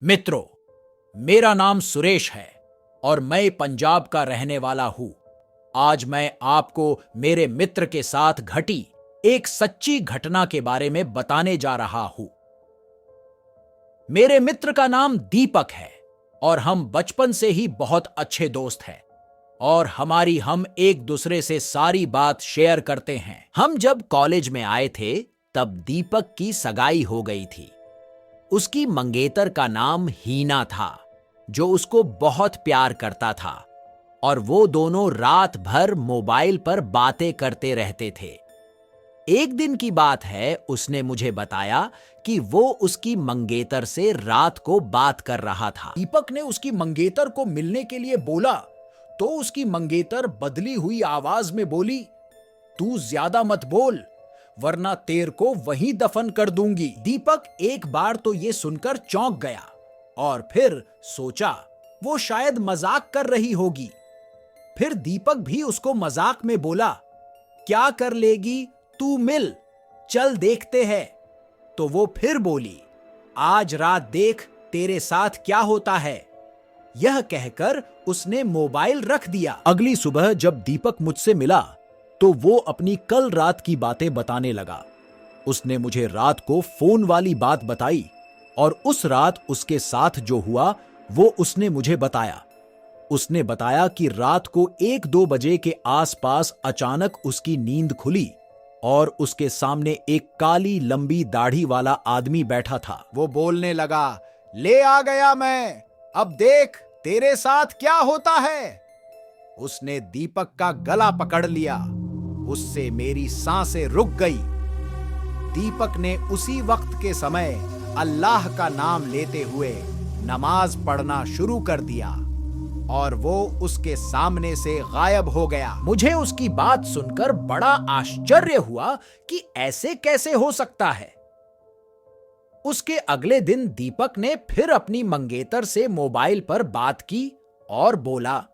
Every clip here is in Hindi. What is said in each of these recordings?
मित्रों, मेरा नाम सुरेश है और मैं पंजाब का रहने वाला हूं। आज मैं आपको मेरे मित्र के साथ घटी एक सच्ची घटना के बारे में बताने जा रहा हूं। मेरे मित्र का नाम दीपक है और हम बचपन से ही बहुत अच्छे दोस्त हैं और हम एक दूसरे से सारी बात शेयर करते हैं। हम जब कॉलेज में आए थे तब दीपक की सगाई हो गई थी। उसकी मंगेतर का नाम हीना था, जो उसको बहुत प्यार करता था और वो दोनों रात भर मोबाइल पर बातें करते रहते थे। एक दिन की बात है, उसने मुझे बताया कि वो उसकी मंगेतर से रात को बात कर रहा था। दीपक ने उसकी मंगेतर को मिलने के लिए बोला तो उसकी मंगेतर बदली हुई आवाज में बोली, तू ज्यादा मत बोल वरना तेर को वहीं दफन कर दूंगी। दीपक एक बार तो ये सुनकर चौंक गया और फिर सोचा वो शायद मजाक कर रही होगी। फिर दीपक भी उसको मजाक में बोला, क्या कर लेगी तू, मिल, चल देखते हैं। तो वो फिर बोली, आज रात देख तेरे साथ क्या होता है। यह कहकर उसने मोबाइल रख दिया। अगली सुबह जब दीपक मुझसे मिला तो वो अपनी कल रात की बातें बताने लगा। उसने मुझे रात को फोन वाली बात बताई और उस रात उसके साथ जो हुआ वो उसने मुझे बताया। उसने बताया कि रात को 1-2 बजे के आसपास अचानक उसकी नींद खुली और उसके सामने एक काली लंबी दाढ़ी वाला आदमी बैठा था। वो बोलने लगा, ले आ गया मैं, अब देख तेरे साथ क्या होता है। उसने दीपक का गला पकड़ लिया। उससे मेरी सांसें रुक गई। दीपक ने उसी वक्त के समय अल्लाह का नाम लेते हुए नमाज पढ़ना शुरू कर दिया और वो उसके सामने से गायब हो गया। मुझे उसकी बात सुनकर बड़ा आश्चर्य हुआ कि ऐसे कैसे हो सकता है। उसके अगले दिन दीपक ने फिर अपनी मंगेतर से मोबाइल पर बात की और बोला,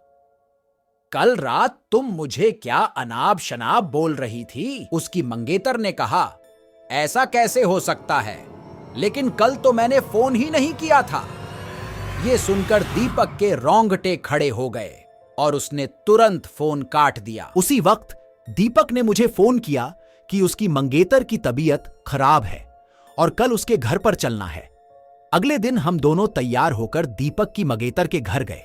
कल रात तुम मुझे क्या अनाप शनाप बोल रही थी। उसकी मंगेतर ने कहा, ऐसा कैसे हो सकता है, लेकिन कल तो मैंने फोन ही नहीं किया था। यह सुनकर दीपक के रोंगटे खड़े हो गए और उसने तुरंत फोन काट दिया। उसी वक्त दीपक ने मुझे फोन किया कि उसकी मंगेतर की तबीयत खराब है और कल उसके घर पर चलना है। अगले दिन हम दोनों तैयार होकर दीपक की मंगेतर के घर गए।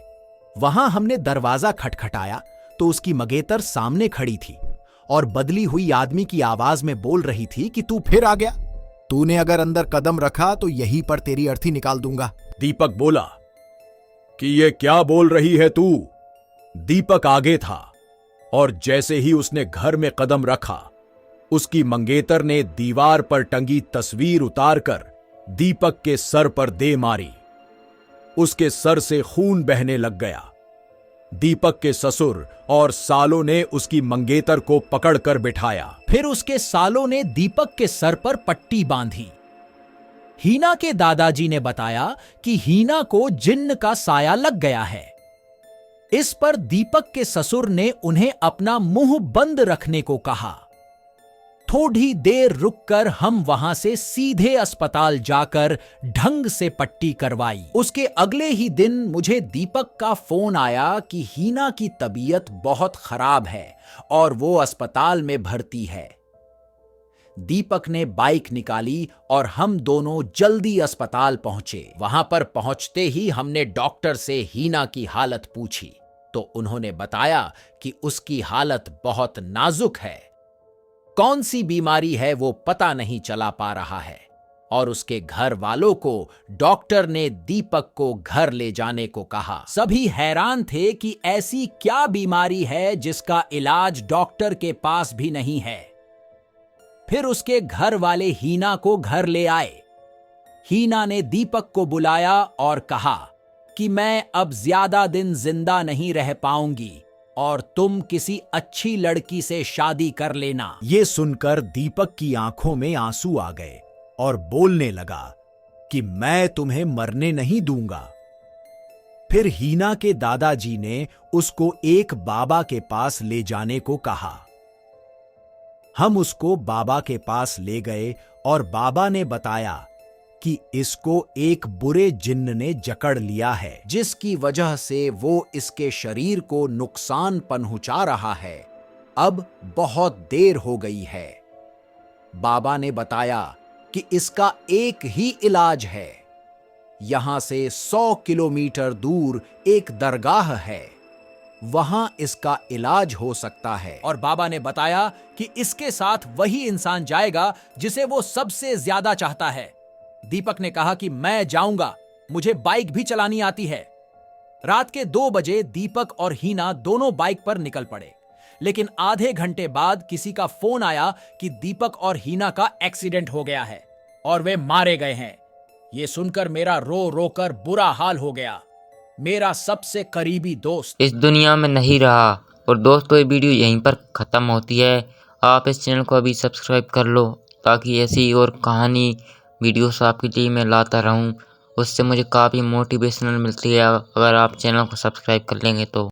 वहां हमने दरवाजा खटखटाया तो उसकी मंगेतर सामने खड़ी थी और बदली हुई आदमी की आवाज में बोल रही थी कि तू फिर आ गया, तूने अगर अंदर कदम रखा तो यहीं पर तेरी अर्थी निकाल दूंगा। दीपक बोला कि ये क्या बोल रही है तू। दीपक आगे था और जैसे ही उसने घर में कदम रखा, उसकी मंगेतर ने दीवार पर टंगी तस्वीर उतारकर दीपक के सर पर दे मारी। उसके सर से खून बहने लग गया। दीपक के ससुर और सालों ने उसकी मंगेतर को पकड़कर बिठाया। फिर उसके सालों ने दीपक के सर पर पट्टी बांधी। हीना के दादाजी ने बताया कि हीना को जिन्न का साया लग गया है। इस पर दीपक के ससुर ने उन्हें अपना मुंह बंद रखने को कहा। थोड़ी देर रुककर हम वहां से सीधे अस्पताल जाकर ढंग से पट्टी करवाई। उसके अगले ही दिन मुझे दीपक का फोन आया कि हीना की तबीयत बहुत खराब है और वो अस्पताल में भर्ती है। दीपक ने बाइक निकाली और हम दोनों जल्दी अस्पताल पहुंचे। वहां पर पहुंचते ही हमने डॉक्टर से हीना की हालत पूछी तो उन्होंने बताया कि उसकी हालत बहुत नाजुक है। कौन सी बीमारी है वो पता नहीं चला पा रहा है और उसके घर वालों को डॉक्टर ने दीपक को घर ले जाने को कहा। सभी हैरान थे कि ऐसी क्या बीमारी है जिसका इलाज डॉक्टर के पास भी नहीं है। फिर उसके घर वाले हीना को घर ले आए। हीना ने दीपक को बुलाया और कहा कि मैं अब ज्यादा दिन जिंदा नहीं रह पाऊंगी और तुम किसी अच्छी लड़की से शादी कर लेना। ये सुनकर दीपक की आंखों में आंसू आ गए और बोलने लगा कि मैं तुम्हें मरने नहीं दूंगा। फिर हीना के दादाजी ने उसको एक बाबा के पास ले जाने को कहा। हम उसको बाबा के पास ले गए और बाबा ने बताया कि इसको एक बुरे जिन्न ने जकड़ लिया है, जिसकी वजह से वो इसके शरीर को नुकसान पहुंचा रहा है। अब बहुत देर हो गई है। बाबा ने बताया कि इसका एक ही इलाज है। यहां से 100 किलोमीटर दूर एक दरगाह है, वहां इसका इलाज हो सकता है। और बाबा ने बताया कि इसके साथ वही इंसान जाएगा जिसे वो सबसे ज्यादा चाहता है। दीपक ने कहा कि मैं जाऊंगा, मुझे बाइक भी चलानी आती है। रात के 2 बजे दीपक और हीना दोनों बाइक पर निकल पड़े, लेकिन आधे घंटे बाद किसी का फोन आया कि दीपक और हीना का एक्सीडेंट हो गया है और वे मारे गए हैं। यह सुनकर मेरा रो रो कर बुरा हाल हो गया। मेरा सबसे करीबी दोस्त इस दुनिया में नहीं रहा। और दोस्तों, ये वीडियो यहीं पर ख़त्म होती है। आप इस चैनल को अभी सब्सक्राइब कर लो ताकि ऐसी और कहानी वीडियोस आपके लिए मैं लाता रहूं। उससे मुझे काफ़ी मोटिवेशनल मिलती है अगर आप चैनल को सब्सक्राइब कर लेंगे तो।